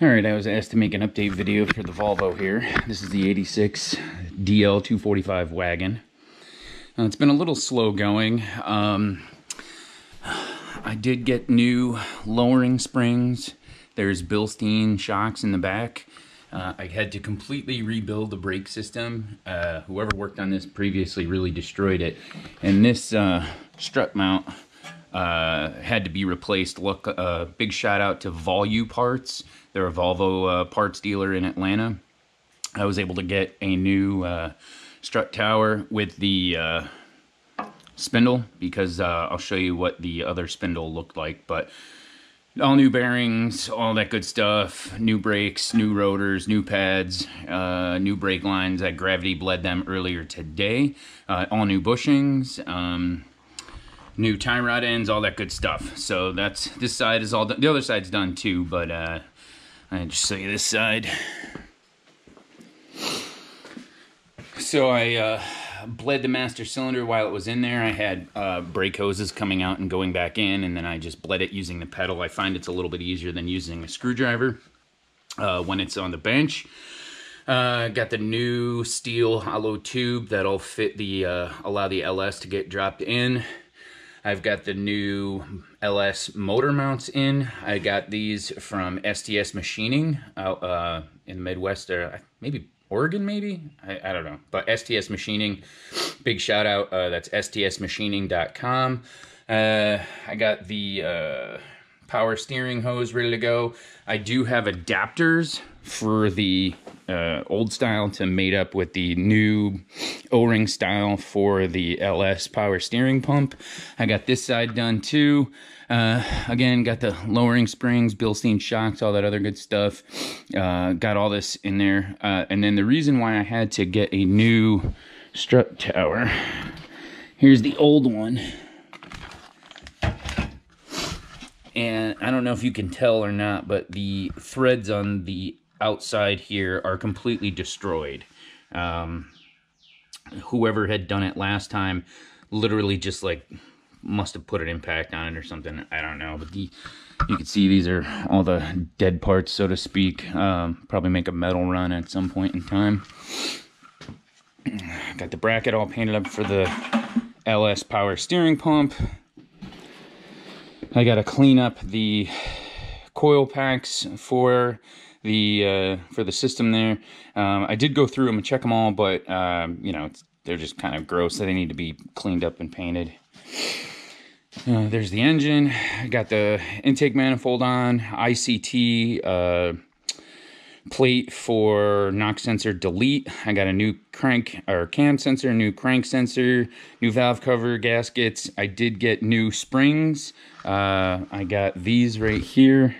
Alright, I was asked to make an update video for the Volvo here. This is the 86 DL245 wagon. It's been a little slow going. I did get new lowering springs. There's Bilstein shocks in the back. I had to completely rebuild the brake system. Whoever worked on this previously really destroyed it. And this strut mount had to be replaced. Look, big shout out to Volu Parts. They're a Volvo parts dealer in Atlanta. I was able to get a new strut tower with the spindle because I'll show you what the other spindle looked like. But all new bearings, all that good stuff, new brakes, new rotors, new pads, new brake lines. I gravity bled them earlier today. All new bushings, new tie rod ends, all that good stuff. So that's, this side is all done. The other side's done too, but I'll just show you this side. So I bled the master cylinder while it was in there. I had brake hoses coming out and going back in, and then I just bled it using the pedal. I find it's a little bit easier than using a screwdriver when it's on the bench. Got the new steel hollow tube that'll fit the allow the LS to get dropped in. I've got the new LS motor mounts in. I got these from STS Machining out in the Midwest, or maybe Oregon, maybe? I don't know. But STS Machining, big shout out. That's stsmachining.com. I got the power steering hose ready to go. I do have adapters for the old style to mate up with the new O-ring style for the LS power steering pump. I got this side done too. Again, got the lowering springs, Bilstein shocks, all that other good stuff. Got all this in there. And then the reason why I had to get a new strut tower, here's the old one. And I don't know if you can tell or not, but the threads on the outside here are completely destroyed. Whoever had done it last time literally just like must have put an impact on it or something. I don't know, but you can see these are all the dead parts, so to speak. Probably make a metal run at some point in time. Got the bracket all painted up for the LS power steering pump. I got to clean up the coil packs for the system there. I did go through them and check them all, but you know, they're just kind of gross, so they need to be cleaned up and painted. There's the engine. I got the intake manifold on, ICT plate for knock sensor delete. I got a new crank or cam sensor, new crank sensor, new valve cover, gaskets. I did get new springs. I got these right here,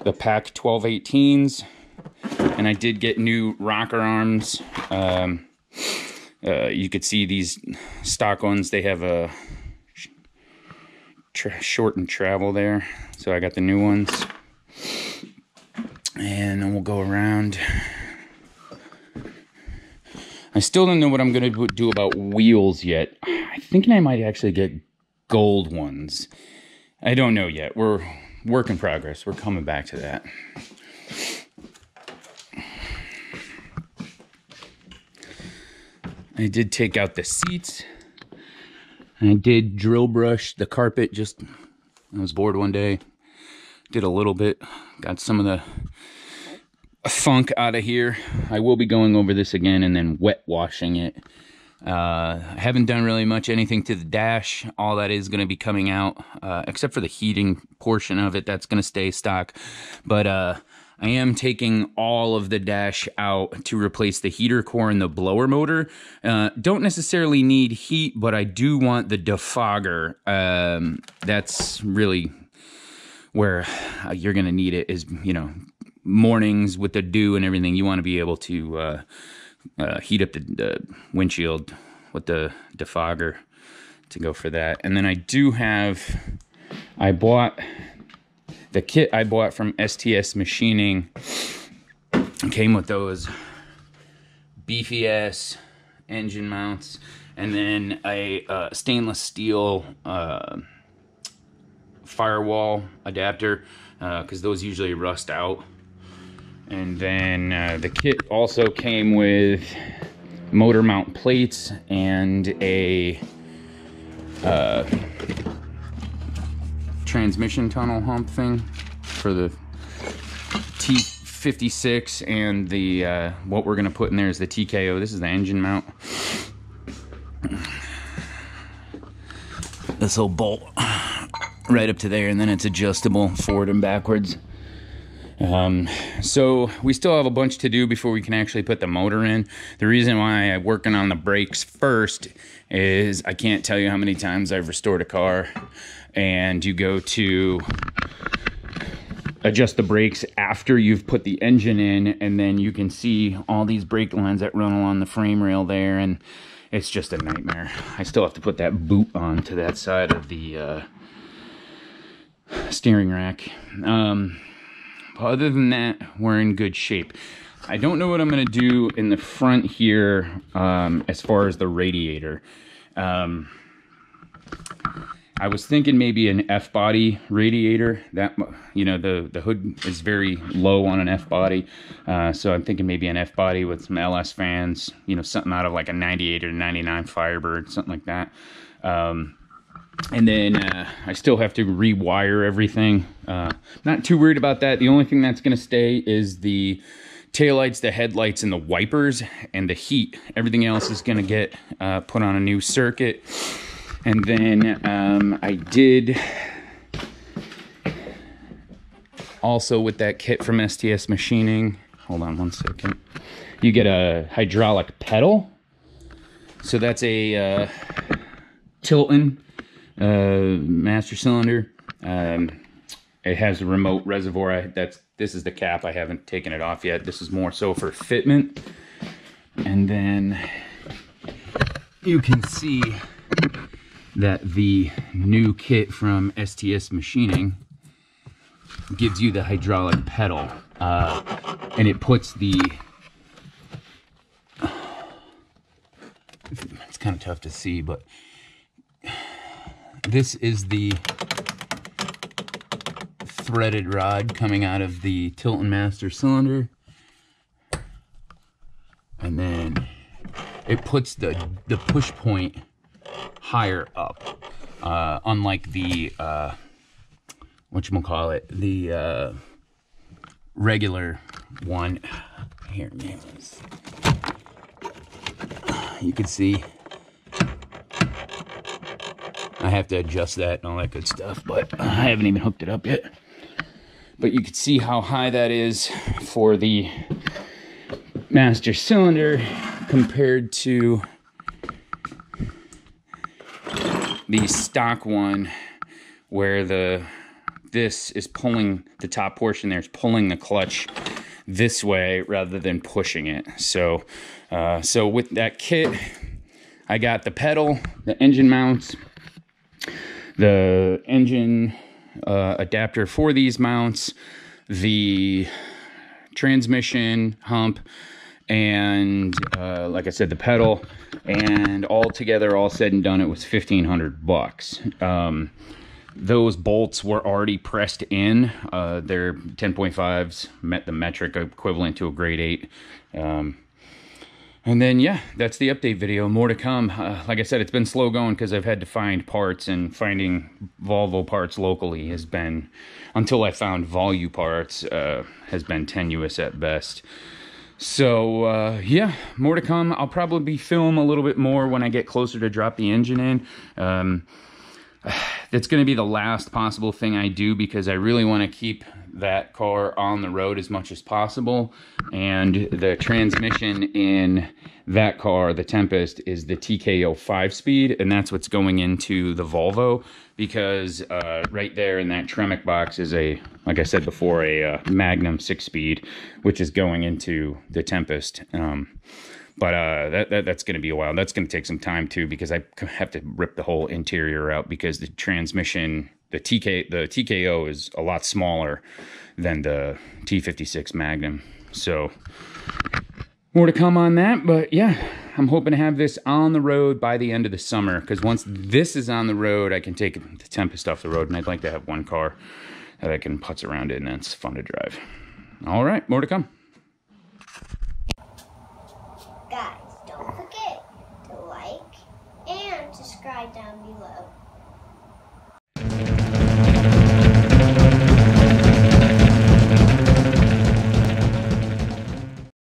the Pack 1218s, and I did get new rocker arms. You could see these stock ones, they have a shortened travel there, so I got the new ones. And then we'll go around. I still don't know what I'm going to do about wheels yet. I'm thinking I might actually get gold ones. I don't know yet. We're work in progress. We're coming back to that. I did take out the seats. I did drill brush the carpet. Just, I was bored one day. Did a little bit. Got some of the funk out of here. I will be going over this again and then wet washing it. I haven't done really much anything to the dash. All that is going to be coming out, except for the heating portion of it. That's going to stay stock. But I am taking all of the dash out to replace the heater core and the blower motor. Don't necessarily need heat, but I do want the defogger. That's really where you're going to need it, is, you know, mornings with the dew and everything. You want to be able to heat up the windshield with the defogger to go for that. And then I do have, I bought the kit I bought from STS Machining. Came with those beefy ass engine mounts, and then a stainless steel firewall adapter. because those usually rust out. And then the kit also came with motor mount plates and a transmission tunnel hump thing for the T56, and the what we're gonna put in there is the TKO. This is the engine mount. This little bolt right up to there, and then it's adjustable forward and backwards. So we still have a bunch to do before we can actually put the motor in. The reason why I'm working on the brakes first is I can't tell you how many times I've restored a car and you go to adjust the brakes after you've put the engine in, and then you can see all these brake lines that run along the frame rail there, and it's just a nightmare. I still have to put that boot on to that side of the steering rack. Other than that, we're in good shape. I don't know what I'm going to do in the front here as far as the radiator. I was thinking maybe an F-body radiator. That, you know, the hood is very low on an F-body. So I'm thinking maybe an F-body with some LS fans, you know, something out of like a 98 or 99 Firebird, something like that. And then I still have to rewire everything. Not too worried about that. The only thing that's going to stay is the taillights, the headlights, and the wipers, and the heat. Everything else is going to get put on a new circuit. And then I did also, with that kit from STS Machining, hold on one second, you get a hydraulic pedal. So that's a Tilton master cylinder. It has a remote reservoir. This is the cap. I haven't taken it off yet. This is more so for fitment. And then you can see that the new kit from STS Machining gives you the hydraulic pedal, and it puts the, it's kind of tough to see, but this is the threaded rod coming out of the Tilton master cylinder, and then it puts the push point higher up, unlike the whatchamacallit, the regular one. Here, you can see I have to adjust that and all that good stuff, but I haven't even hooked it up yet. But you can see how high that is for the master cylinder compared to the stock one, where this is pulling, the top portion there is pulling the clutch this way rather than pushing it. So so with that kit, I got the pedal, the engine mounts, the engine adapter for these mounts, the transmission hump, and like I said, the pedal, and all together, all said and done, it was $1,500. Those bolts were already pressed in. They're 10.5s, met the metric equivalent to a grade 8. And then, yeah, that's the update video. More to come. Like I said, it's been slow going because I've had to find parts, and finding Volvo parts locally has been, until I found Volu parts, has been tenuous at best. So, yeah, more to come. I'll probably film a little bit more when I get closer to drop the engine in. That's going to be the last possible thing I do, because I really want to keep that car on the road as much as possible. And the transmission in that car, the Tempest, is the TKO 5-speed, and that's what's going into the Volvo, because right there in that Tremec box is a, like I said before, a Magnum 6-speed, which is going into the Tempest. But that's going to be a while. That's going to take some time too, because I have to rip the whole interior out, because the transmission, the TKO is a lot smaller than the T56 Magnum. So more to come on that. But yeah, I'm hoping to have this on the road by the end of the summer, because once this is on the road, I can take the Tempest off the road, and I'd like to have one car that I can putz around in, and it's fun to drive. All right, more to come.